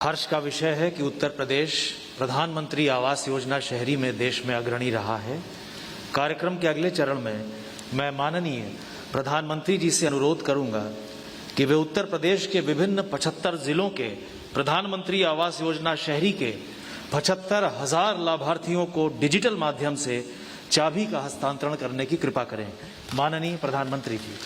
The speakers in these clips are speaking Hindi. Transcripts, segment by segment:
हर्ष का विषय है कि उत्तर प्रदेश प्रधानमंत्री आवास योजना शहरी में देश में अग्रणी रहा है। कार्यक्रम के अगले चरण में मैं माननीय प्रधानमंत्री जी से अनुरोध करूंगा कि वे उत्तर प्रदेश के विभिन्न 75 जिलों के प्रधानमंत्री आवास योजना शहरी के 75,000 लाभार्थियों को डिजिटल माध्यम से चाबी का हस्तांतरण करने की कृपा करें। माननीय प्रधानमंत्री जी।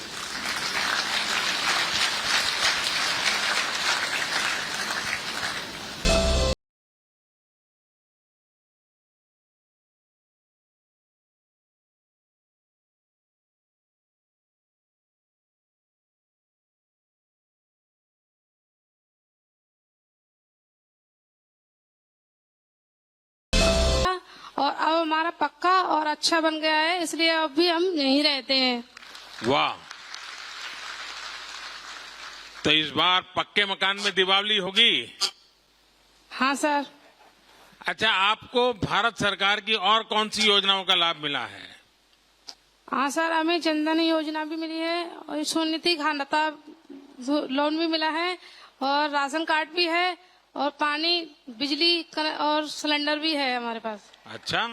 और अब हमारा पक्का और अच्छा बन गया है, इसलिए अब भी हम यहीं रहते हैं। वाह! तो इस बार पक्के मकान में दीपावली होगी? हाँ सर। अच्छा, आपको भारत सरकार की और कौन सी योजनाओं का लाभ मिला है? हाँ सर, हमें जनधन योजना भी मिली है और स्वनिधि खानदाता लोन भी मिला है और राशन कार्ड भी है और पानी बिजली और सिलेंडर भी है हमारे पास। अच्छा।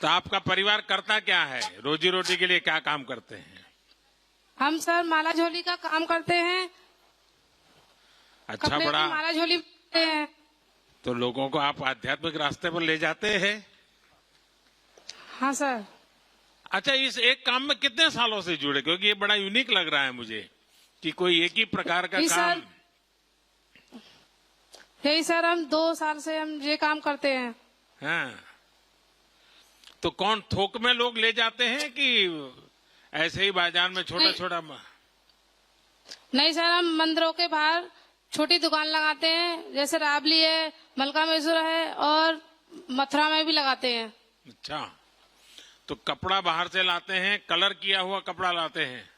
तो आपका परिवार करता क्या है? रोजी रोटी के लिए क्या काम करते हैं? हम सर माला झोली का काम करते हैं। अच्छा, बड़ा माला झोली करते हैं। तो लोगों को आप आध्यात्मिक रास्ते पर ले जाते हैं? हाँ सर। अच्छा, इस एक काम में कितने सालों से जुड़े? क्योंकि ये बड़ा यूनिक लग रहा है मुझे कि कोई एक ही प्रकार का काम। यही सर, हम 2 साल से हम ये काम करते हैं। हाँ। तो कौन थोक में लोग ले जाते हैं कि ऐसे ही बाजार में छोटा छोटा? नहीं सर, हम मंदिरों के बाहर छोटी दुकान लगाते हैं, जैसे राबली है, मलका मैसूर है और मथुरा में भी लगाते हैं। अच्छा, तो कपड़ा बाहर से लाते हैं, कलर किया हुआ कपड़ा लाते हैं?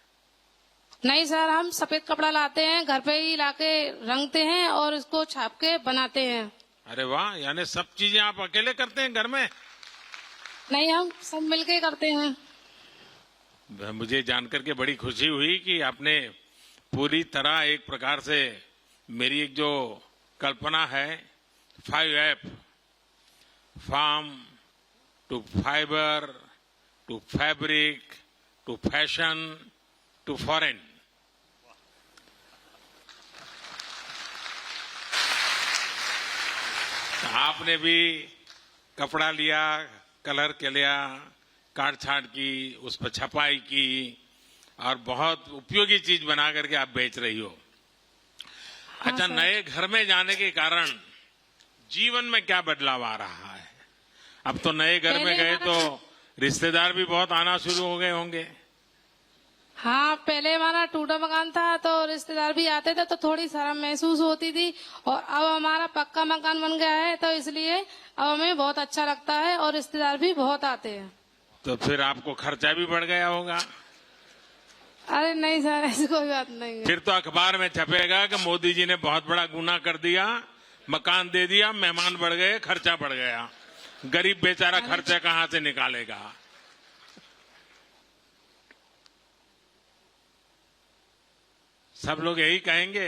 नहीं सर, हम सफेद कपड़ा लाते हैं, घर पे ही लाके रंगते हैं और इसको छाप के बनाते हैं। अरे वाह! यानी सब चीजें आप अकेले करते हैं घर में? नहीं, हम सब मिलके करते हैं। मुझे जानकर के बड़ी खुशी हुई कि आपने पूरी तरह एक प्रकार से मेरी एक जो कल्पना है 5F, farm to fibre to fabric to fashion to foreign, आपने भी कपड़ा लिया, कलर के लिया, काट छाट की, उस पर छपाई की और बहुत उपयोगी चीज बना करके आप बेच रही हो। हाँ अच्छा, सर। नए घर में जाने के कारण जीवन में क्या बदलाव आ रहा है? अब तो नए घर में गए तो रिश्तेदार भी बहुत आना शुरू हो गए होंगे। हाँ, पहले हमारा टूटा मकान था तो रिश्तेदार भी आते थे तो थोड़ी शर्म महसूस होती थी, और अब हमारा पक्का मकान बन गया है तो इसलिए अब हमें बहुत अच्छा लगता है और रिश्तेदार भी बहुत आते हैं। तो फिर आपको खर्चा भी बढ़ गया होगा? अरे नहीं सर, ऐसी कोई बात नहीं है। फिर तो अखबार में छपेगा कि मोदी जी ने बहुत बड़ा गुनाह कर दिया, मकान दे दिया, मेहमान बढ़ गए, खर्चा बढ़ गया। गरीब बेचारा खर्चा कहां से निकालेगा? सब लोग यही कहेंगे।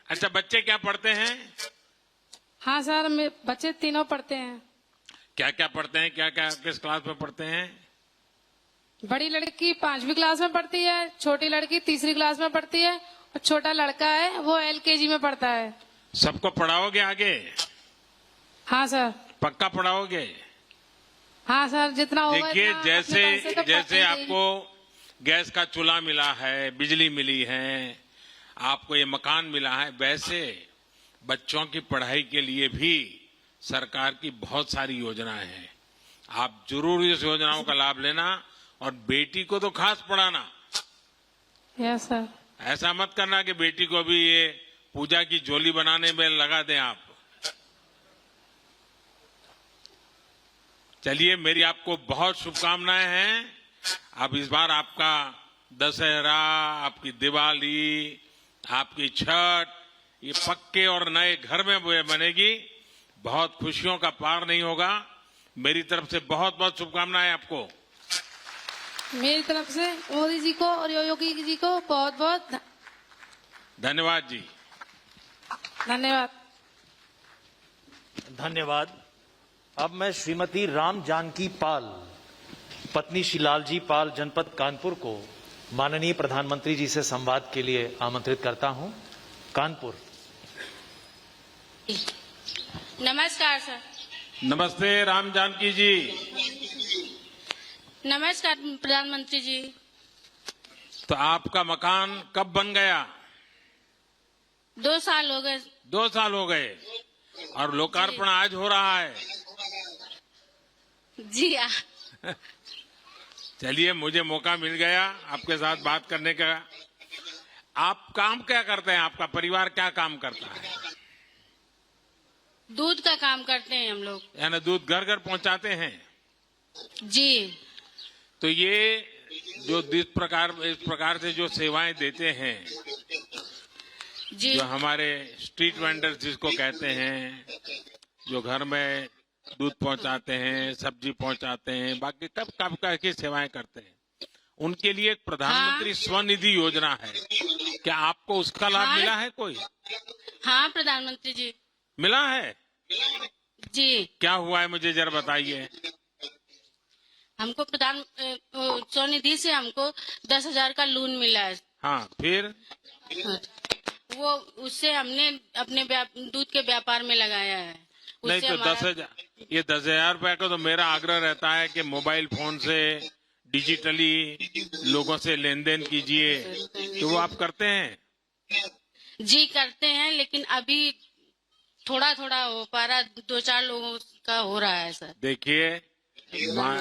अच्छा, बच्चे क्या पढ़ते हैं? हाँ सर, बच्चे तीनों पढ़ते हैं। क्या क्या पढ़ते हैं? क्या क्या किस क्लास में पढ़ते हैं? बड़ी लड़की 5वीं क्लास में पढ़ती है, छोटी लड़की 3री क्लास में पढ़ती है और छोटा लड़का है वो LKG में पढ़ता है। सबको पढ़ाओगे आगे? हाँ सर। पक्का पढ़ाओगे? हाँ सर, जितना होगा। देखिए, जैसे तो जैसे आपको गैस का चूल्हा मिला है, बिजली मिली है, आपको ये मकान मिला है, वैसे बच्चों की पढ़ाई के लिए भी सरकार की बहुत सारी योजनाएं हैं। आप जरूर इस योजनाओं का लाभ लेना और बेटी को तो खास पढ़ाना। Yes sir. ऐसा मत करना कि बेटी को भी ये पूजा की झोली बनाने में लगा दें आप। चलिए, मेरी आपको बहुत शुभकामनाएं हैं। अब इस बार आपका दशहरा, आपकी दिवाली, आपकी छठ, ये पक्के और नए घर में बनेगी। बहुत खुशियों का पार नहीं होगा। मेरी तरफ से बहुत बहुत शुभकामनाएं आपको। मेरी तरफ से मोदी जी को और योगी जी को बहुत बहुत धन्यवाद जी। धन्यवाद। धन्यवाद। अब मैं श्रीमती राम जानकी पाल, पत्नी श्री लालजी पाल, जनपद कानपुर को माननीय प्रधानमंत्री जी से संवाद के लिए आमंत्रित करता हूं। कानपुर। नमस्कार सर। नमस्ते राम जानकी जी। नमस्कार प्रधानमंत्री जी। तो आपका मकान कब बन गया? 2 साल हो गए। 2 साल हो गए और लोकार्पण आज हो रहा है। जी हाँ। चलिए, मुझे मौका मिल गया आपके साथ बात करने का। आप काम क्या करते हैं? आपका परिवार क्या काम करता है? दूध का काम करते हैं हम लोग। यानी दूध घर घर पहुंचाते हैं? जी। तो ये जो इस प्रकार से जो सेवाएं देते हैं, जी जो हमारे स्ट्रीट वेंडर्स जिसको कहते हैं, जो घर में दूध पहुंचाते हैं, सब्जी पहुंचाते हैं, बाकी कब की सेवाएं करते हैं, उनके लिए एक प्रधानमंत्री स्वनिधि योजना है। क्या आपको उसका लाभ मिला है कोई? हाँ प्रधानमंत्री जी। मिला है? जी। क्या हुआ है मुझे जरा बताइए। हमको स्वनिधि से हमको 10,000 का लोन मिला है। हाँ, फिर? वो उससे हमने अपने दूध के व्यापार में लगाया है। नहीं तो 10,000 रुपए का तो मेरा आग्रह रहता है कि मोबाइल फोन से डिजिटली लोगों से लेन देन कीजिए। तो वो आप करते हैं? जी करते हैं, लेकिन अभी थोड़ा थोड़ा हो पा रहा, 2-4 लोगों का हो रहा है सर। देखिए,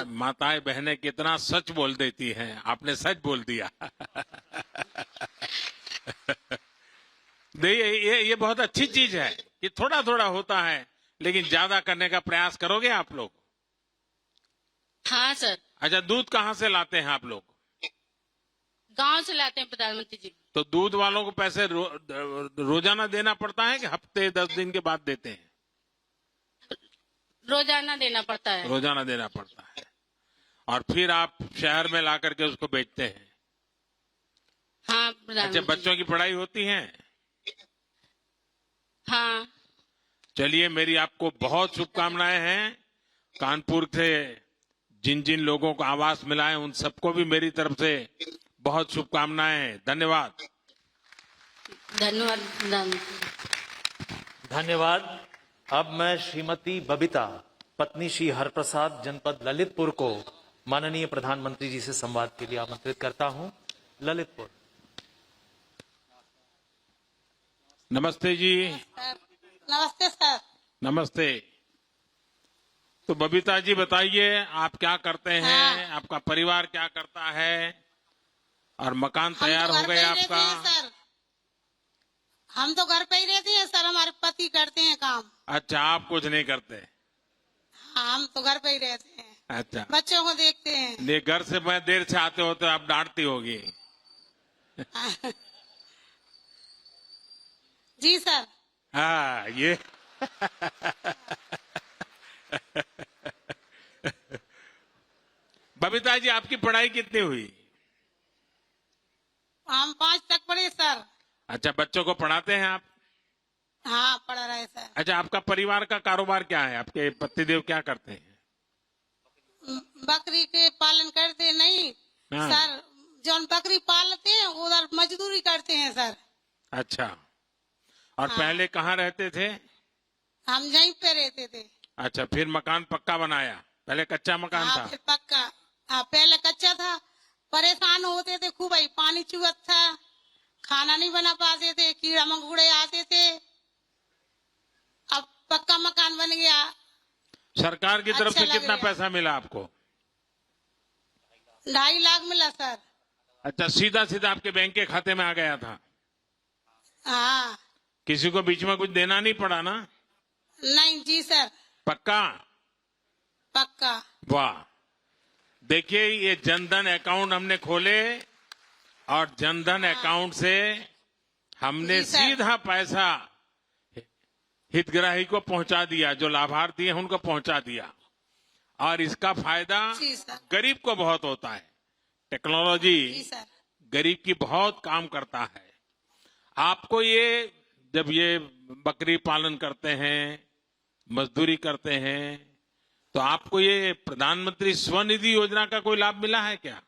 माताएं बहनें कितना सच बोल देती हैं। आपने सच बोल दिया। ये बहुत अच्छी चीज है कि थोड़ा थोड़ा होता है, लेकिन ज्यादा करने का प्रयास करोगे आप लोग? हाँ सर। अच्छा, दूध कहाँ से लाते हैं आप लोग? गांव से लाते हैं प्रधानमंत्री जी। तो दूध वालों को पैसे रोजाना देना पड़ता है कि हफ्ते 10 दिन के बाद देते हैं? रोजाना देना पड़ता है। रोजाना देना पड़ता है। और फिर आप शहर में ला करके उसको बेचते हैं? हाँ अच्छा, प्रधानमंत्री। बच्चों की पढ़ाई होती है? हाँ। चलिए, मेरी आपको बहुत शुभकामनाएं हैं। कानपुर से जिन जिन लोगों को आवास मिला है, उन सबको भी मेरी तरफ से बहुत शुभकामनाएं हैं। धन्यवाद। धन्यवाद प्रधानमंत्री। धन्यवाद। अब मैं श्रीमती बबीता, पत्नी श्री हरप्रसाद, जनपद ललितपुर को माननीय प्रधानमंत्री जी से संवाद के लिए आमंत्रित करता हूं। ललितपुर। नमस्ते जी। नमस्ते सर। नमस्ते। तो बबीता जी बताइए, आप क्या करते हैं? हाँ। आपका परिवार क्या करता है? और मकान हम तैयार तो हो घर पे गया ही रहते आपका? हैं सर। हम तो घर पे ही रहते हैं सर, हमारे पति करते हैं काम। अच्छा, आप कुछ नहीं करते? हाँ, हम तो घर पे ही रहते हैं। अच्छा, बच्चों को देखते हैं। ये घर से मैं देर से आते हो तो आप डांटती होगी। जी सर। हाँ, ये बबीता जी, आपकी पढ़ाई कितनी हुई? हम 5 तक पढ़े सर। अच्छा, बच्चों को पढ़ाते हैं आप? हाँ, पढ़ रहे सर। अच्छा, आपका परिवार का कारोबार क्या है? आपके पतिदेव क्या करते हैं? बकरी के पालन करते नहीं हाँ। सर, जो बकरी पालते हैं उधर मजदूरी करते हैं सर। अच्छा, और पहले कहाँ रहते थे? हम यहीं पे रहते थे। अच्छा, फिर मकान पक्का बनाया? पहले कच्चा मकान हाँ, था? फिर पक्का। हाँ, पहले कच्चा था। परेशान होते थे खूब, भाई पानी चुहत था, खाना नहीं बना पाते थे, कीड़ा मकोड़े आते थे। अब पक्का मकान बन गया। सरकार की तरफ अच्छा से लग कितना गया। पैसा मिला आपको? 2.5 लाख मिला सर। अच्छा, सीधा सीधा आपके बैंक के खाते में आ गया था? हाँ। किसी को बीच में कुछ देना नहीं पड़ा ना? नहीं जी सर। पक्का? पक्का। वाह। देखिए, ये जनधन अकाउंट हमने खोले और जनधन अकाउंट से हमने जी सर। सीधा पैसा हितग्राही को पहुंचा दिया, जो लाभार्थी है उनको पहुंचा दिया। और इसका फायदा जी सर। गरीब को बहुत होता है। टेक्नोलॉजी जी सर। गरीब की बहुत काम करता है। आपको ये जब ये बकरी पालन करते हैं, मजदूरी करते हैं, तो आपको ये प्रधानमंत्री स्वनिधि योजना का कोई लाभ मिला है क्या?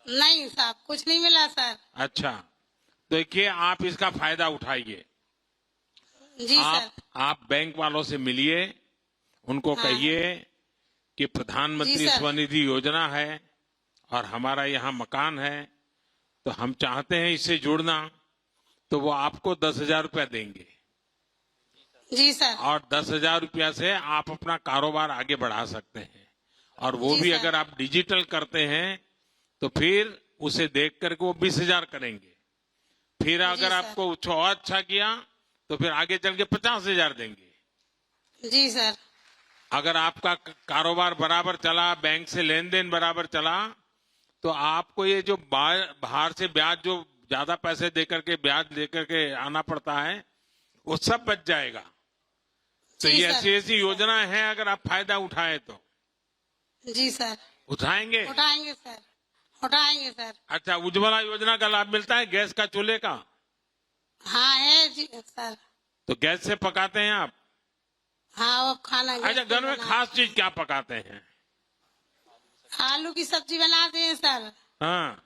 नहीं साहब, कुछ नहीं मिला सर। अच्छा, तो देखिए आप इसका फायदा उठाइए। जी सर। आप बैंक वालों से मिलिए, उनको कहिए कि प्रधानमंत्री जी सर। स्वनिधि योजना है और हमारा यहाँ मकान है, तो हम चाहते हैं इससे जुड़ना, तो वो आपको 10,000 रुपया देंगे। जी सर। और 10,000 रुपया से आप अपना कारोबार आगे बढ़ा सकते हैं। और वो जी भी सर। अगर आप डिजिटल करते हैं तो फिर उसे देख करके वो 20,000 करेंगे। फिर अगर सर। आपको कुछ और अच्छा किया तो फिर आगे चल के 50,000 देंगे। जी सर। अगर आपका कारोबार बराबर चला, बैंक से लेन देन बराबर चला, तो आपको ये जो बाहर से ब्याज, जो ज्यादा पैसे देकर के ब्याज लेकर के आना पड़ता है, वो सब बच जाएगा। तो जी ये सर। ऐसी योजना है, अगर आप फायदा उठाए तो जी सर। उठाएंगे। उठाएंगे सर, उठाएंगे सर। अच्छा, उज्ज्वला योजना का लाभ मिलता है गैस का, चूल्हे का? हाँ है जी सर। तो गैस से पकाते हैं आप? हाँ, वो खाना अच्छा, घर में खास चीज क्या पकाते हैं? आलू की सब्जी बनाते हैं सर। हाँ।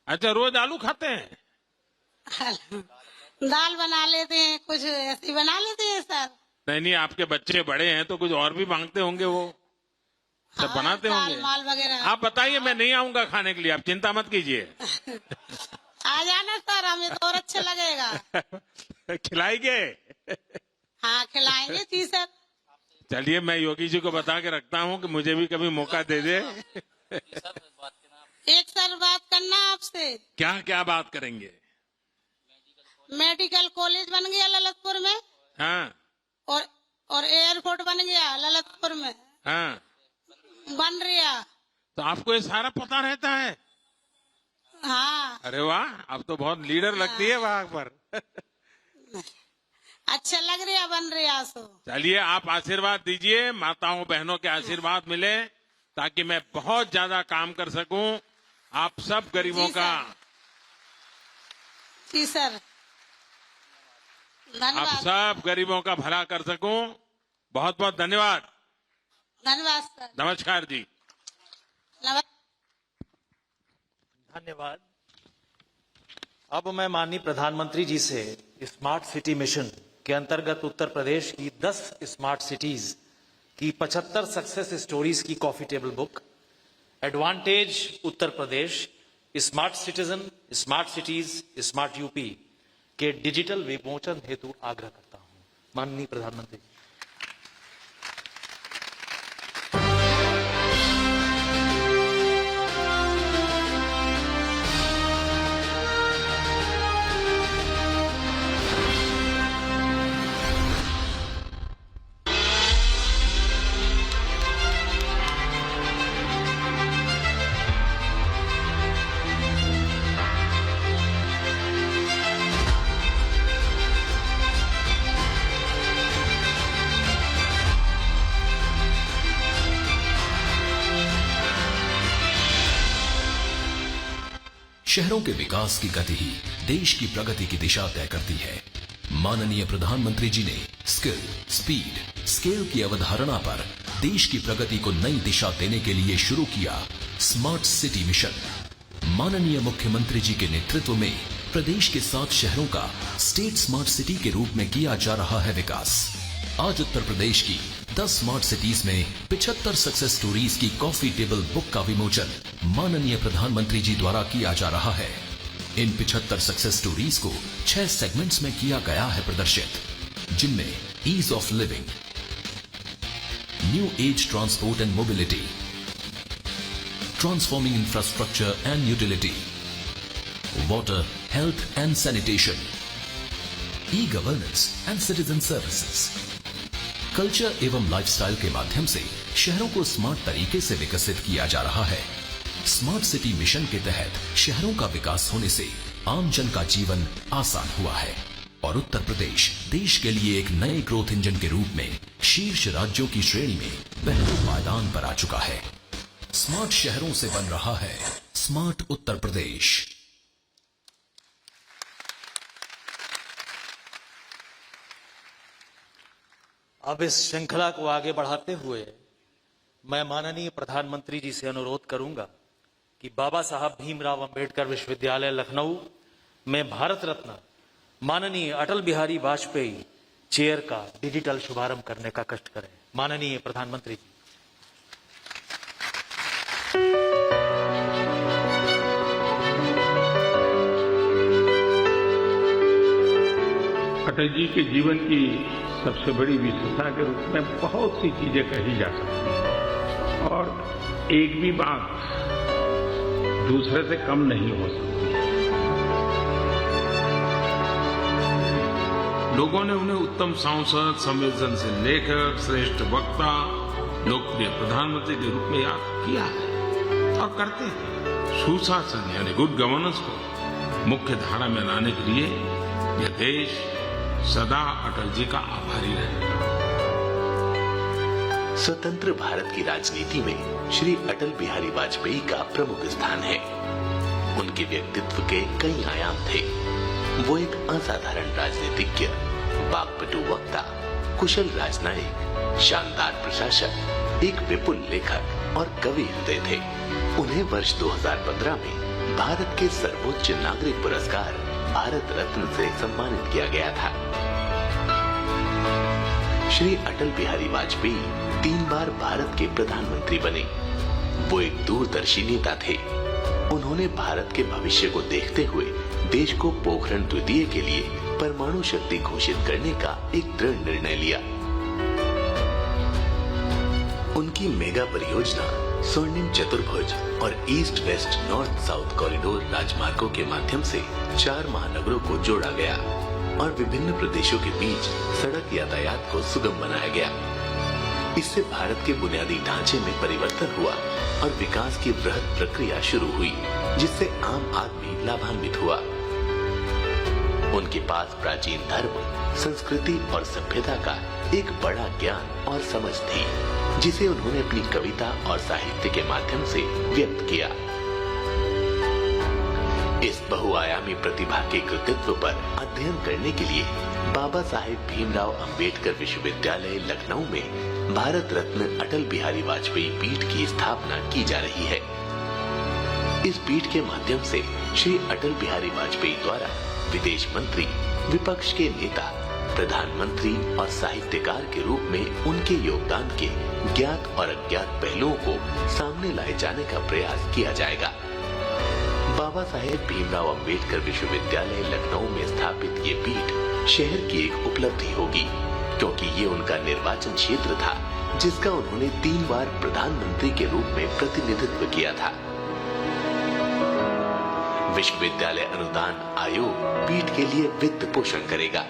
अच्छा, रोज आलू खाते हैं? दाल बना लेते हैं, कुछ ऐसी बना लेते हैं सर। नहीं नहीं, आपके बच्चे बड़े हैं तो कुछ और भी मांगते होंगे, वो सब हाँ, बनाते दाल होंगे। माल वगैरह। आप बताइए, मैं नहीं आऊंगा खाने के लिए, आप चिंता मत कीजिए। आ जाना सर, हमें तो और अच्छा लगेगा। खिलाएंगे? हाँ, खिलाएंगे जी सर। चलिए, मैं योगी जी को बता के रखता हूँ कि मुझे भी कभी मौका दे दे। एक सर बात करना आपसे। क्या क्या बात करेंगे? मेडिकल कॉलेज बन गया ललितपुर में, हाँ और एयरपोर्ट बन गया ललितपुर में, हाँ। बन रहा। तो आपको ये सारा पता रहता है? हाँ, अरे वाह, अब तो बहुत लीडर लगती है वहां पर। अच्छा लग रहा, बन रहा सो। चलिए, आप आशीर्वाद दीजिए, माताओं बहनों के आशीर्वाद मिले, ताकि मैं बहुत ज्यादा काम कर सकूं आप सब गरीबों जी का। जी सर, आप धन्यवाद। सब गरीबों का भला कर सकूं। बहुत बहुत धन्यवाद। धन्यवाद सर। नमस्कार जी। धन्यवाद। अब मैं माननीय प्रधानमंत्री जी से स्मार्ट सिटी मिशन के अंतर्गत उत्तर प्रदेश की 10 स्मार्ट सिटीज की 75 सक्सेस स्टोरीज की coffee table book advantage Uttar Pradesh, smart citizen, smart cities, smart UP के डिजिटल विमोचन हेतु आग्रह करता हूं। माननीय प्रधानमंत्री। शहरों के विकास की गति ही देश की प्रगति की दिशा तय करती है। माननीय प्रधानमंत्री जी ने स्किल, स्पीड, स्केल की अवधारणा पर देश की प्रगति को नई दिशा देने के लिए शुरू किया स्मार्ट सिटी मिशन। माननीय मुख्यमंत्री जी के नेतृत्व में प्रदेश के 7 शहरों का स्टेट स्मार्ट सिटी के रूप में किया जा रहा है विकास। आज उत्तर प्रदेश की 10 स्मार्ट सिटीज में 75 सक्सेस स्टोरीज की कॉफी टेबल बुक का विमोचन माननीय प्रधानमंत्री जी द्वारा किया जा रहा है। इन 75 सक्सेस स्टोरीज को 6 सेगमेंट्स में किया गया है प्रदर्शित, जिनमें ease of living, new age transport and mobility, transforming infrastructure and utility, water, health and sanitation, e governance and citizen services. Culture एवं लाइफस्टाइल के माध्यम से शहरों को स्मार्ट तरीके से विकसित किया जा रहा है। स्मार्ट सिटी मिशन के तहत शहरों का विकास होने से आम जन का जीवन आसान हुआ है और उत्तर प्रदेश देश के लिए एक नए ग्रोथ इंजन के रूप में शीर्ष राज्यों की श्रेणी में पहले पायदान पर आ चुका है। स्मार्ट शहरों से बन रहा है स्मार्ट उत्तर प्रदेश। अब इस श्रृंखला को आगे बढ़ाते हुए मैं माननीय प्रधानमंत्री जी से अनुरोध करूंगा कि बाबा साहब भीमराव अंबेडकर विश्वविद्यालय लखनऊ में भारत रत्न माननीय अटल बिहारी वाजपेयी चेयर का डिजिटल शुभारंभ करने का कष्ट करें। माननीय प्रधानमंत्री जी। अटल जी के जीवन की सबसे बड़ी विशेषता के रूप में बहुत सी चीजें कही जा सकती हैं और एक भी बात दूसरे से कम नहीं हो सकती। लोगों ने उन्हें उत्तम सांसद, संवेदनशील लेखक, श्रेष्ठ वक्ता, लोकप्रिय प्रधानमंत्री के रूप में याद किया है और करते हैं। सुशासन यानी गुड गवर्नेंस को मुख्य धारा में लाने के लिए यह देश सदा अटल जी का आभारी रहेगा। स्वतंत्र भारत की राजनीति में श्री अटल बिहारी वाजपेयी का प्रमुख स्थान है। उनके व्यक्तित्व के कई आयाम थे। वो एक असाधारण राजनीतिज्ञ, वाक्पटु वक्ता, कुशल राजनयिक, शानदार प्रशासक, एक विपुल लेखक और कवि हृदय थे। उन्हें वर्ष 2015 में भारत के सर्वोच्च नागरिक पुरस्कार भारत रत्न से सम्मानित किया गया था। श्री अटल बिहारी वाजपेयी 3 बार भारत के प्रधानमंत्री बने। वो एक दूरदर्शी नेता थे। उन्होंने भारत के भविष्य को देखते हुए देश को पोखरण द्वितीय के लिए परमाणु शक्ति घोषित करने का एक दृढ़ निर्णय लिया। उनकी मेगा परियोजना स्वर्णिम चतुर्भुज और east west north south corridor राजमार्गों के माध्यम से 4 महानगरों को जोड़ा गया और विभिन्न प्रदेशों के बीच सड़क यातायात को सुगम बनाया गया। इससे भारत के बुनियादी ढांचे में परिवर्तन हुआ और विकास की बृहद प्रक्रिया शुरू हुई, जिससे आम आदमी लाभान्वित हुआ। उनके पास प्राचीन धर्म, संस्कृति और सभ्यता का एक बड़ा ज्ञान और समझ थी, जिसे उन्होंने अपनी कविता और साहित्य के माध्यम से व्यक्त किया। इस बहुआयामी प्रतिभा के कृतित्व पर अध्ययन करने के लिए बाबा साहेब भीमराव अंबेडकर विश्वविद्यालय लखनऊ में भारत रत्न अटल बिहारी वाजपेयी पीठ की स्थापना की जा रही है। इस पीठ के माध्यम से श्री अटल बिहारी वाजपेयी द्वारा विदेश मंत्री, विपक्ष के नेता, प्रधानमंत्री और साहित्यकार के रूप में उनके योगदान के ज्ञात और अज्ञात पहलुओं को सामने लाए जाने का प्रयास किया जाएगा। बाबा साहेब भीमराव अंबेडकर विश्वविद्यालय लखनऊ में स्थापित ये पीठ शहर की एक उपलब्धि होगी, क्योंकि ये उनका निर्वाचन क्षेत्र था, जिसका उन्होंने 3 बार प्रधानमंत्री के रूप में प्रतिनिधित्व किया था। विश्वविद्यालय अनुदान आयोग पीठ के लिए वित्त पोषण करेगा।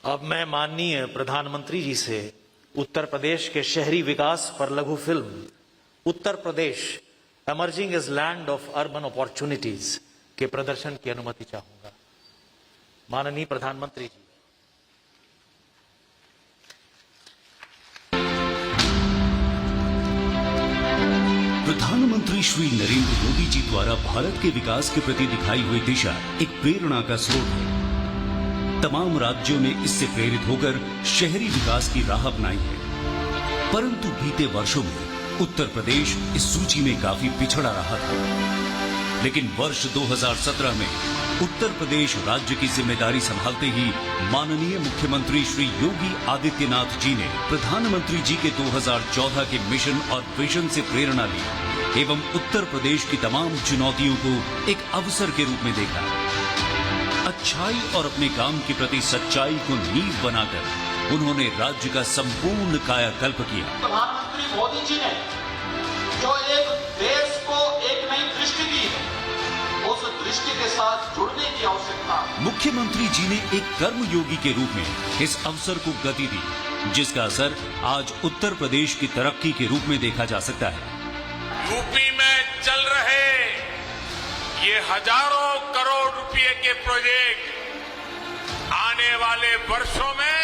अब मैं माननीय प्रधानमंत्री जी से उत्तर प्रदेश के शहरी विकास पर लघु film Uttar Pradesh emerging as land of urban opportunities के प्रदर्शन की अनुमति चाहूंगा। माननीय प्रधानमंत्री जी। प्रधानमंत्री श्री नरेंद्र मोदी जी द्वारा भारत के विकास के प्रति दिखाई हुई दिशा एक प्रेरणा का स्रोत है। तमाम राज्यों ने इससे प्रेरित होकर शहरी विकास की राह अपनाई है, परंतु बीते वर्षों में उत्तर प्रदेश इस सूची में काफी पिछड़ा रहा था। लेकिन वर्ष 2017 में उत्तर प्रदेश राज्य की जिम्मेदारी संभालते ही माननीय मुख्यमंत्री श्री योगी आदित्यनाथ जी ने प्रधानमंत्री जी के 2014 के मिशन और विजन से प्रेरणा ली एवं उत्तर प्रदेश की तमाम चुनौतियों को एक अवसर के रूप में देखा। अच्छाई और अपने काम के प्रति सच्चाई को नींव बनाकर उन्होंने राज्य का संपूर्ण कायाकल्प किया। प्रधानमंत्री मोदी जी ने जो एक देश को एक नई दृष्टि दी है, उस दृष्टि के साथ जुड़ने की आवश्यकता। मुख्यमंत्री जी ने एक कर्मयोगी के रूप में इस अवसर को गति दी, जिसका असर आज उत्तर प्रदेश की तरक्की के रूप में देखा जा सकता है। यूपी में चल रहे ये हजारों करोड़ रुपए के प्रोजेक्ट आने वाले वर्षों में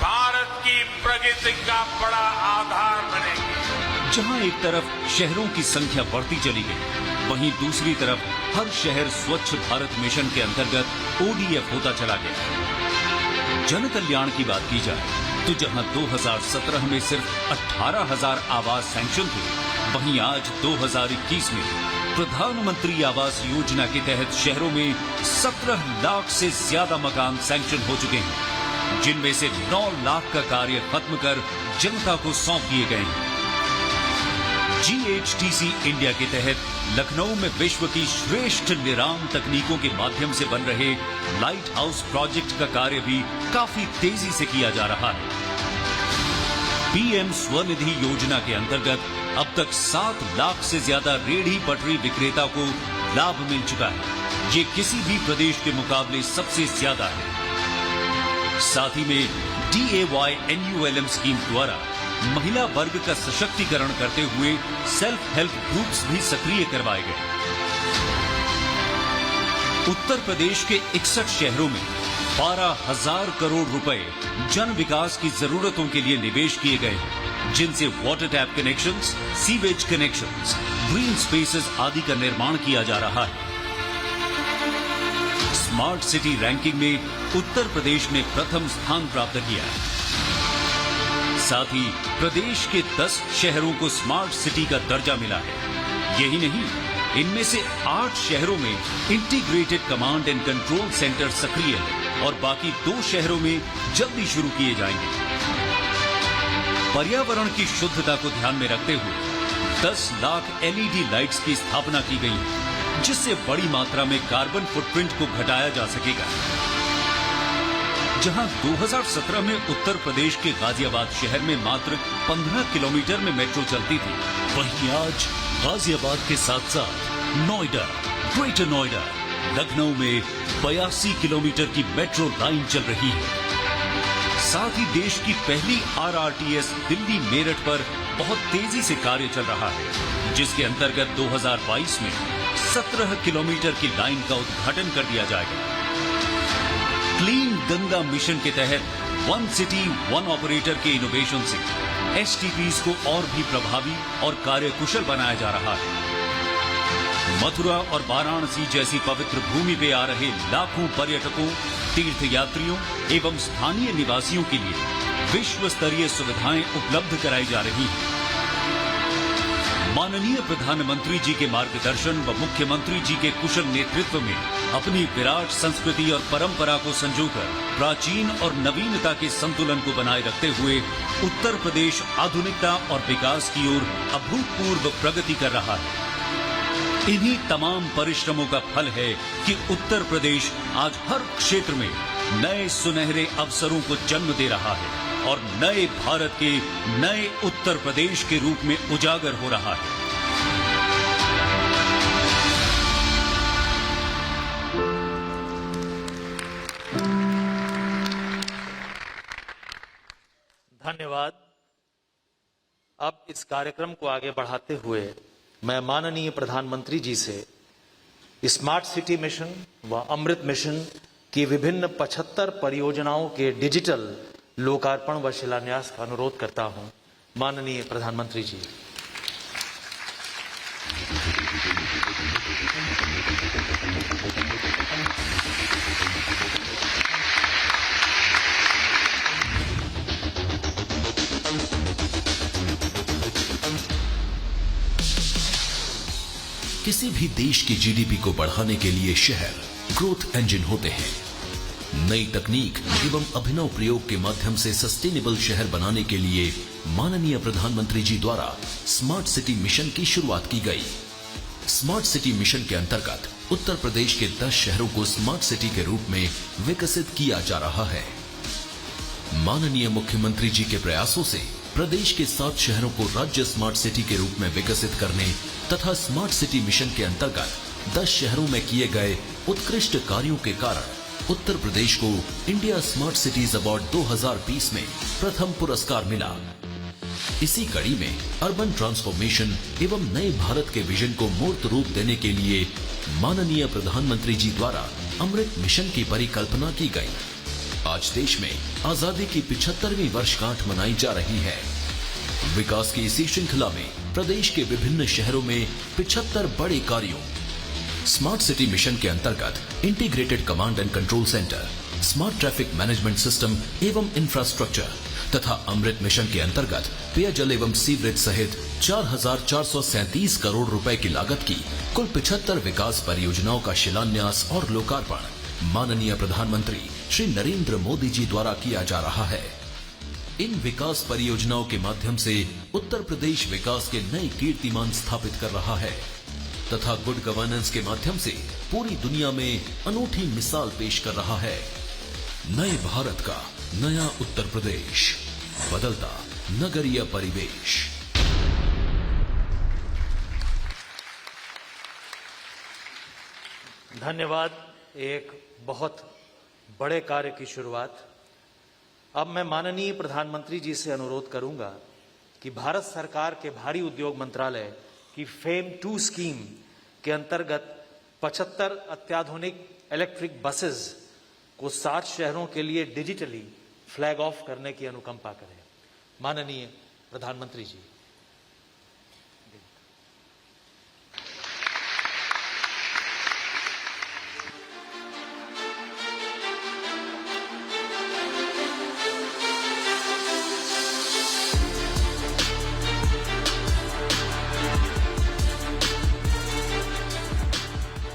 भारत की प्रगति का बड़ा आधार बनेंगे। जहां एक तरफ शहरों की संख्या बढ़ती चली गई, वहीं दूसरी तरफ हर शहर स्वच्छ भारत मिशन के अंतर्गत ODF होता चला गया। जन कल्याण की बात की जाए तो जहां 2017 में सिर्फ 18,000 आवास सैंक्शन थे, वहीं आज 2021 में प्रधानमंत्री आवास योजना के तहत शहरों में 17 लाख से ज्यादा मकान सैंक्शन हो चुके हैं, जिनमें से 9 लाख का कार्य खत्म कर जनता को सौंप दिए गए हैं। GHTC इंडिया के तहत लखनऊ में विश्व की श्रेष्ठ निराम तकनीकों के माध्यम से बन रहे लाइट हाउस प्रोजेक्ट का कार्य भी काफी तेजी से किया जा रहा है। PM स्वनिधि योजना के अंतर्गत अब तक 7 लाख से ज्यादा रेहड़ी पटरी विक्रेता को लाभ मिल चुका है। ये किसी भी प्रदेश के मुकाबले सबसे ज्यादा है। साथ ही में DAY NULM स्कीम द्वारा महिला वर्ग का सशक्तिकरण करते हुए सेल्फ हेल्प ग्रुप्स भी सक्रिय करवाए गए। उत्तर प्रदेश के 61 शहरों में 12,000 करोड़ रुपए जन विकास की जरूरतों के लिए निवेश किए गए हैं, जिनसे water tap connections, sewage connections, green spaces आदि का निर्माण किया जा रहा है। स्मार्ट सिटी रैंकिंग में उत्तर प्रदेश ने प्रथम स्थान प्राप्त किया है। साथ ही प्रदेश के 10 शहरों को स्मार्ट सिटी का दर्जा मिला है। यही नहीं, इनमें से 8 शहरों में integrated command and control centre सक्रिय है और बाकी 2 शहरों में जल्दी शुरू किए जाएंगे। पर्यावरण की शुद्धता को ध्यान में रखते हुए 10 लाख LED लाइट्स की स्थापना की गई है, जिससे बड़ी मात्रा में कार्बन फुटप्रिंट को घटाया जा सकेगा। जहां 2017 में उत्तर प्रदेश के गाजियाबाद शहर में मात्र 15 किलोमीटर में मेट्रो चलती थी, वहीं आज गाजियाबाद के साथ साथ नोएडा, ग्रेटर नोएडा, लखनऊ में 82 किलोमीटर की मेट्रो लाइन चल रही है। साथ ही देश की पहली RRTS दिल्ली मेरठ पर बहुत तेजी से कार्य चल रहा है, जिसके अंतर्गत 2022 में 17 किलोमीटर की लाइन का उद्घाटन कर दिया जाएगा। क्लीन गंगा मिशन के तहत वन सिटी वन ऑपरेटर के इनोवेशन से STPs को और भी प्रभावी और कार्यकुशल बनाया जा रहा है। मथुरा और वाराणसी जैसी पवित्र भूमि पे आ रहे लाखों पर्यटकों, तीर्थ यात्रियों एवं स्थानीय निवासियों के लिए विश्व स्तरीय सुविधाएं उपलब्ध कराई जा रही हैं। माननीय प्रधानमंत्री जी के मार्गदर्शन व मुख्यमंत्री जी के कुशल नेतृत्व में अपनी विराट संस्कृति और परंपरा को संजोकर प्राचीन और नवीनता के संतुलन को बनाए रखते हुए उत्तर प्रदेश आधुनिकता और विकास की ओर अभूतपूर्व प्रगति कर रहा है। इन्हीं तमाम परिश्रमों का फल है कि उत्तर प्रदेश आज हर क्षेत्र में नए सुनहरे अवसरों को जन्म दे रहा है और नए भारत के नए उत्तर प्रदेश के रूप में उजागर हो रहा है। धन्यवाद। अब इस कार्यक्रम को आगे बढ़ाते हुए मैं माननीय प्रधानमंत्री जी से स्मार्ट सिटी मिशन व अमृत मिशन की विभिन्न 75 परियोजनाओं के डिजिटल लोकार्पण व शिलान्यास का अनुरोध करता हूं। माननीय प्रधानमंत्री जी। किसी भी देश की GDP को बढ़ाने के लिए शहर ग्रोथ इंजन होते हैं। नई तकनीक एवं अभिनव प्रयोग के माध्यम से सस्टेनेबल शहर बनाने के लिए माननीय प्रधानमंत्री जी द्वारा स्मार्ट सिटी मिशन की शुरुआत की गई। स्मार्ट सिटी मिशन के अंतर्गत उत्तर प्रदेश के 10 शहरों को स्मार्ट सिटी के रूप में विकसित किया जा रहा है। माननीय मुख्यमंत्री जी के प्रयासों से प्रदेश के 7 शहरों को राज्य स्मार्ट सिटी के रूप में विकसित करने तथा स्मार्ट सिटी मिशन के अंतर्गत 10 शहरों में किए गए उत्कृष्ट कार्यों के कारण उत्तर प्रदेश को इंडिया स्मार्ट सिटीज अवार्ड 2020 में प्रथम पुरस्कार मिला। इसी कड़ी में अर्बन ट्रांसफॉर्मेशन एवं नए भारत के विजन को मूर्त रूप देने के लिए माननीय प्रधानमंत्री जी द्वारा अमृत मिशन की परिकल्पना की गई। आज देश में आजादी की 75वीं वर्षगांठ मनाई जा रही है। विकास की इसी श्रृंखला में प्रदेश के विभिन्न शहरों में 75 बड़े कार्यों, स्मार्ट सिटी मिशन के अंतर्गत integrated command and control centre, smart traffic management system एवं इंफ्रास्ट्रक्चर तथा अमृत मिशन के अंतर्गत पेयजल एवं सीवरेज सहित 4,437 करोड़ रुपए की लागत की कुल 75 विकास परियोजनाओं का शिलान्यास और लोकार्पण माननीय प्रधानमंत्री श्री नरेंद्र मोदी जी द्वारा किया जा रहा है। इन विकास परियोजनाओं के माध्यम से उत्तर प्रदेश विकास के नए कीर्तिमान स्थापित कर रहा है तथा गुड गवर्नेंस के माध्यम से पूरी दुनिया में अनूठी मिसाल पेश कर रहा है। नए भारत का नया उत्तर प्रदेश, बदलता नगरीय परिवेश। धन्यवाद। एक बहुत बड़े कार्य की शुरुआत। अब मैं माननीय प्रधानमंत्री जी से अनुरोध करूंगा कि भारत सरकार के भारी उद्योग मंत्रालय की फेम 2 स्कीम के अंतर्गत 75 अत्याधुनिक इलेक्ट्रिक बसेस को 7 शहरों के लिए डिजिटली फ्लैग ऑफ करने की अनुकंपा करें। माननीय प्रधानमंत्री जी।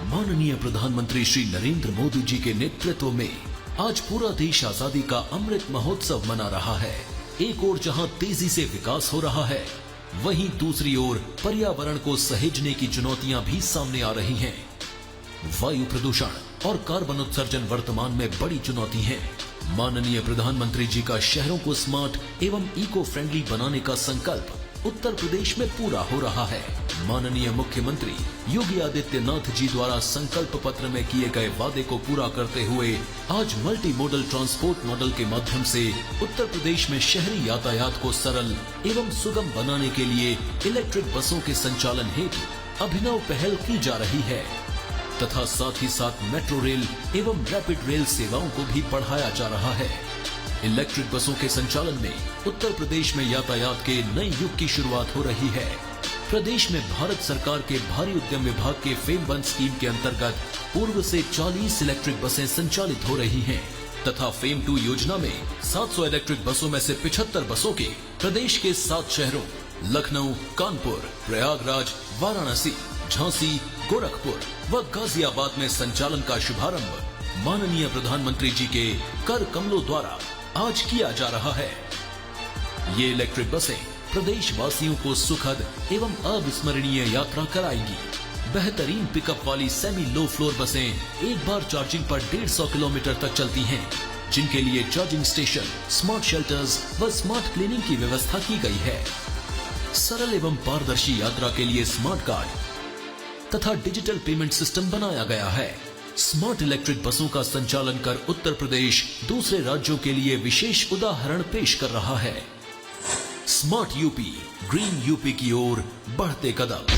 माननीय प्रधानमंत्री श्री नरेंद्र मोदी जी के नेतृत्व में आज पूरा देश आजादी का अमृत महोत्सव मना रहा है। एक ओर जहां तेजी से विकास हो रहा है, वहीं दूसरी ओर पर्यावरण को सहेजने की चुनौतियां भी सामने आ रही हैं। वायु प्रदूषण और कार्बन उत्सर्जन वर्तमान में बड़ी चुनौती है। माननीय प्रधानमंत्री जी का शहरों को स्मार्ट एवं इको फ्रेंडली बनाने का संकल्प उत्तर प्रदेश में पूरा हो रहा है। माननीय मुख्यमंत्री योगी आदित्यनाथ जी द्वारा संकल्प पत्र में किए गए वादे को पूरा करते हुए आज मल्टी मॉडल ट्रांसपोर्ट मॉडल के माध्यम से उत्तर प्रदेश में शहरी यातायात को सरल एवं सुगम बनाने के लिए इलेक्ट्रिक बसों के संचालन हेतु अभिनव पहल की जा रही है तथा साथ ही साथ मेट्रो रेल एवं रैपिड रेल सेवाओं को भी बढ़ाया जा रहा है। इलेक्ट्रिक बसों के संचालन में उत्तर प्रदेश में यातायात के नए युग की शुरुआत हो रही है। प्रदेश में भारत सरकार के भारी उद्यम विभाग के फेम 1 स्कीम के अंतर्गत पूर्व से 40 इलेक्ट्रिक बसें संचालित हो रही हैं तथा फेम 2 योजना में 700 इलेक्ट्रिक बसों में से 75 बसों के प्रदेश के 7 शहरों लखनऊ, कानपुर, प्रयागराज, वाराणसी, झांसी, गोरखपुर व गाजियाबाद में संचालन का शुभारंभ माननीय प्रधानमंत्री जी के कर कमलों द्वारा आज किया जा रहा है। ये इलेक्ट्रिक बसें प्रदेश वासियों को सुखद एवं अविस्मरणीय यात्रा कराएंगी। बेहतरीन पिकअप वाली सेमी लो फ्लोर बसें एक बार चार्जिंग पर 150 किलोमीटर तक चलती हैं, जिनके लिए चार्जिंग स्टेशन, स्मार्ट शेल्टर्स व स्मार्ट क्लीनिंग की व्यवस्था की गई है। सरल एवं पारदर्शी यात्रा के लिए स्मार्ट कार्ड तथा डिजिटल पेमेंट सिस्टम बनाया गया है। स्मार्ट इलेक्ट्रिक बसों का संचालन कर उत्तर प्रदेश दूसरे राज्यों के लिए विशेष उदाहरण पेश कर रहा है। स्मार्ट यूपी, ग्रीन यूपी की ओर बढ़ते कदम।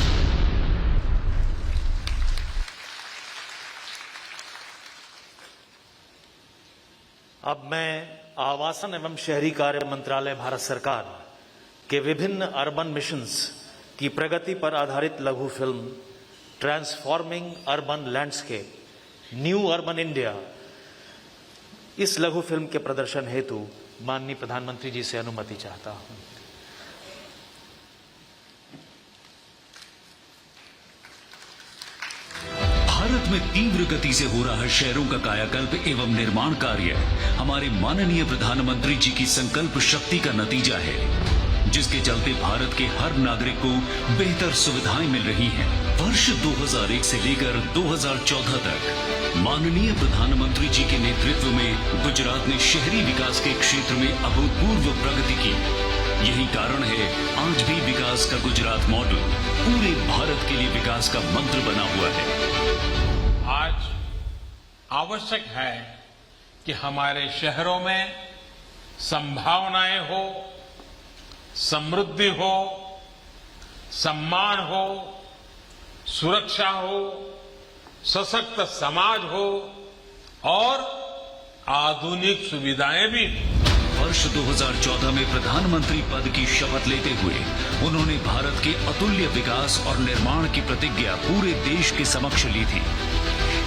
अब मैं आवासन एवं शहरी कार्य मंत्रालय भारत सरकार के विभिन्न अर्बन मिशंस की प्रगति पर आधारित लघु film transforming urban landscape new urban India, इस लघु फिल्म के प्रदर्शन हेतु माननीय प्रधानमंत्री जी से अनुमति चाहता हूं। भारत में तीव्र गति से हो रहा शहरों का कायाकल्प एवं निर्माण कार्य हमारे माननीय प्रधानमंत्री जी की संकल्प शक्ति का नतीजा है, जिसके चलते भारत के हर नागरिक को बेहतर सुविधाएं मिल रही हैं। वर्ष 2001 से लेकर 2014 तक माननीय प्रधानमंत्री जी के नेतृत्व में गुजरात ने शहरी विकास के क्षेत्र में अभूतपूर्व प्रगति की। यही कारण है आज भी विकास का गुजरात मॉडल पूरे भारत के लिए विकास का मंत्र बना हुआ है। आज आवश्यक है कि हमारे शहरों में संभावनाएं हो, समृद्धि हो, सम्मान हो, सुरक्षा हो, सशक्त समाज हो और आधुनिक सुविधाएं भी हो। वर्ष 2014 में प्रधानमंत्री पद की शपथ लेते हुए उन्होंने भारत के अतुल्य विकास और निर्माण की प्रतिज्ञा पूरे देश के समक्ष ली थी।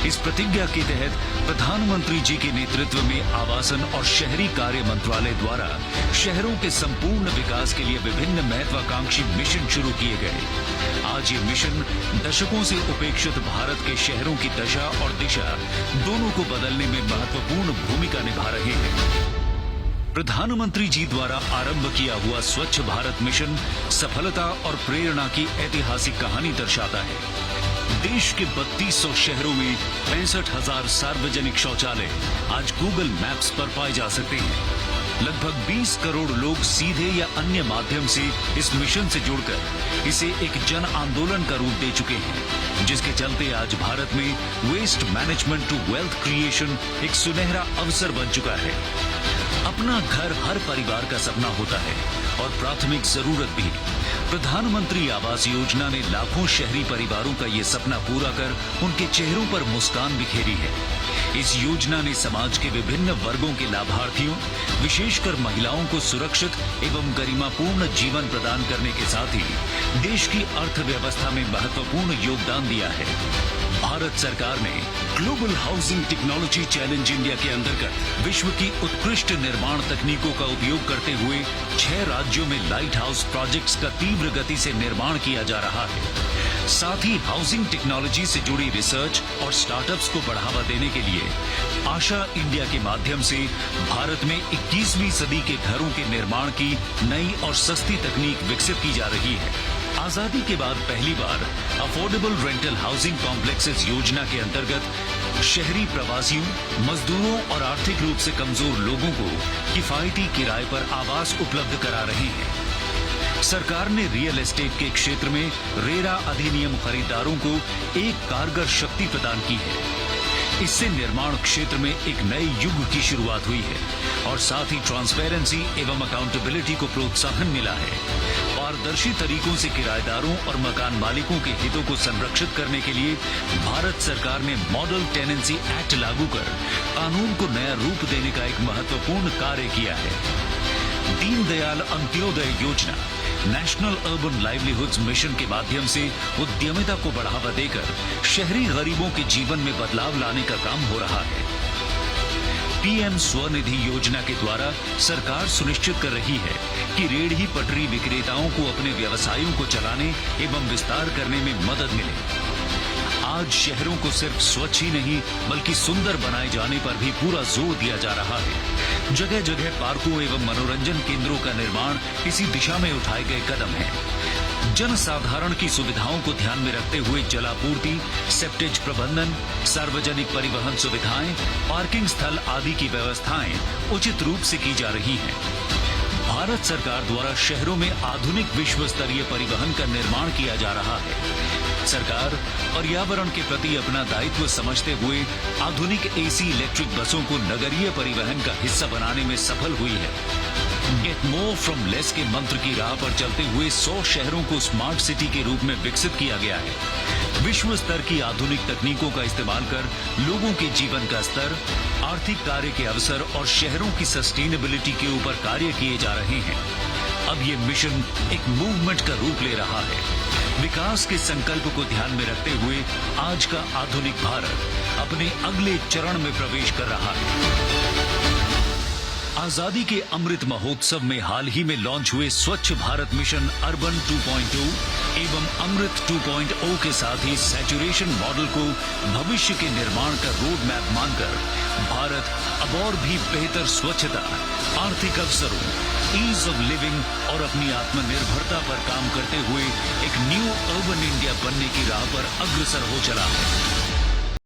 इस प्रतिज्ञा के तहत प्रधानमंत्री जी के नेतृत्व में आवासन और शहरी कार्य मंत्रालय द्वारा शहरों के संपूर्ण विकास के लिए विभिन्न महत्वाकांक्षी मिशन शुरू किए गए। आज ये मिशन दशकों से उपेक्षित भारत के शहरों की दशा और दिशा दोनों को बदलने में महत्वपूर्ण भूमिका निभा रहे हैं। प्रधानमंत्री जी द्वारा आरंभ किया हुआ स्वच्छ भारत मिशन सफलता और प्रेरणा की ऐतिहासिक कहानी दर्शाता है। देश के 3200 शहरों में 65,000 सार्वजनिक शौचालय आज गूगल मैप्स पर पाए जा सकते हैं। लगभग 20 करोड़ लोग सीधे या अन्य माध्यम से इस मिशन से जुड़कर इसे एक जन आंदोलन का रूप दे चुके हैं, जिसके चलते आज भारत में waste management to wealth creation एक सुनहरा अवसर बन चुका है। अपना घर हर परिवार का सपना होता है और प्राथमिक जरूरत भी। प्रधानमंत्री आवास योजना ने लाखों शहरी परिवारों का ये सपना पूरा कर उनके चेहरों पर मुस्कान बिखेरी है। इस योजना ने समाज के विभिन्न वर्गों के लाभार्थियों, विशेषकर महिलाओं को सुरक्षित एवं गरिमापूर्ण जीवन प्रदान करने के साथ ही देश की अर्थव्यवस्था में महत्वपूर्ण योगदान दिया है। भारत सरकार ने global housing technology challenge India के अंतर्गत विश्व की उत्कृष्ट निर्माण तकनीकों का उपयोग करते हुए 6 राज्यों में लाइट हाउस प्रोजेक्ट्स का तीव्र गति से निर्माण किया जा रहा है। साथ ही हाउसिंग टेक्नोलॉजी से जुड़ी रिसर्च और स्टार्टअप्स को बढ़ावा देने के लिए आशा इंडिया के माध्यम से भारत में 21वीं सदी के घरों के निर्माण की नई और सस्ती तकनीक विकसित की जा रही है। आजादी के बाद पहली बार अफोर्डेबल रेंटल हाउसिंग कॉम्प्लेक्सेस योजना के अंतर्गत शहरी प्रवासियों, मजदूरों और आर्थिक रूप से कमजोर लोगों को किफायती किराए पर आवास उपलब्ध करा रहे हैं। सरकार ने रियल एस्टेट के क्षेत्र में रेरा अधिनियम खरीदारों को एक कारगर शक्ति प्रदान की है। इससे निर्माण क्षेत्र में एक नए युग की शुरुआत हुई है और साथ ही ट्रांसपेरेंसी एवं अकाउंटेबिलिटी को प्रोत्साहन मिला है। पारदर्शी तरीकों से किराएदारों और मकान मालिकों के हितों को संरक्षित करने के लिए भारत सरकार ने मॉडल टेनेंसी एक्ट लागू कर कानून को नया रूप देने का एक महत्वपूर्ण कार्य किया है। दीनदयाल अंत्योदय योजना नेशनल अर्बन लाइवलीहुड्स मिशन के माध्यम से उद्यमिता को बढ़ावा देकर शहरी गरीबों के जीवन में बदलाव लाने का काम हो रहा है। पीएम स्वनिधि योजना के द्वारा सरकार सुनिश्चित कर रही है कि रेहड़ी पटरी विक्रेताओं को अपने व्यवसायों को चलाने एवं विस्तार करने में मदद मिले। आज शहरों को सिर्फ स्वच्छ ही नहीं बल्कि सुंदर बनाए जाने पर भी पूरा जोर दिया जा रहा है। जगह जगह पार्कों एवं मनोरंजन केंद्रों का निर्माण इसी दिशा में उठाए गए कदम है। जन साधारण की सुविधाओं को ध्यान में रखते हुए जलापूर्ति, सेप्टेज प्रबंधन, सार्वजनिक परिवहन सुविधाएं, पार्किंग स्थल आदि की व्यवस्थाएं उचित रूप से की जा रही हैं। भारत सरकार द्वारा शहरों में आधुनिक विश्व स्तरीय परिवहन का निर्माण किया जा रहा है। सरकार पर्यावरण के प्रति अपना दायित्व समझते हुए आधुनिक एसी इलेक्ट्रिक बसों को नगरीय परिवहन का हिस्सा बनाने में सफल हुई है। गेट मोर फ्रॉम लेस के मंत्र की राह पर चलते हुए 100 शहरों को स्मार्ट सिटी के रूप में विकसित किया गया है। विश्व स्तर की आधुनिक तकनीकों का इस्तेमाल कर लोगों के जीवन का स्तर, आर्थिक कार्य के अवसर और शहरों की सस्टेनेबिलिटी के ऊपर कार्य किए जा रहे हैं। अब ये मिशन एक मूवमेंट का रूप ले रहा है। विकास के संकल्प को ध्यान में रखते हुए आज का आधुनिक भारत अपने अगले चरण में प्रवेश कर रहा है। आजादी के अमृत महोत्सव में हाल ही में लॉन्च हुए स्वच्छ भारत मिशन अर्बन 2.0 एवं अमृत 2.0 के साथ ही सैचुरेशन मॉडल को भविष्य के निर्माण का रोड मैप मानकर भारत अब और भी बेहतर स्वच्छता, आर्थिक अवसरों, ईज ऑफ लिविंग और अपनी आत्मनिर्भरता पर काम करते हुए एक न्यू अर्बन इंडिया बनने की राह पर अग्रसर हो चला है।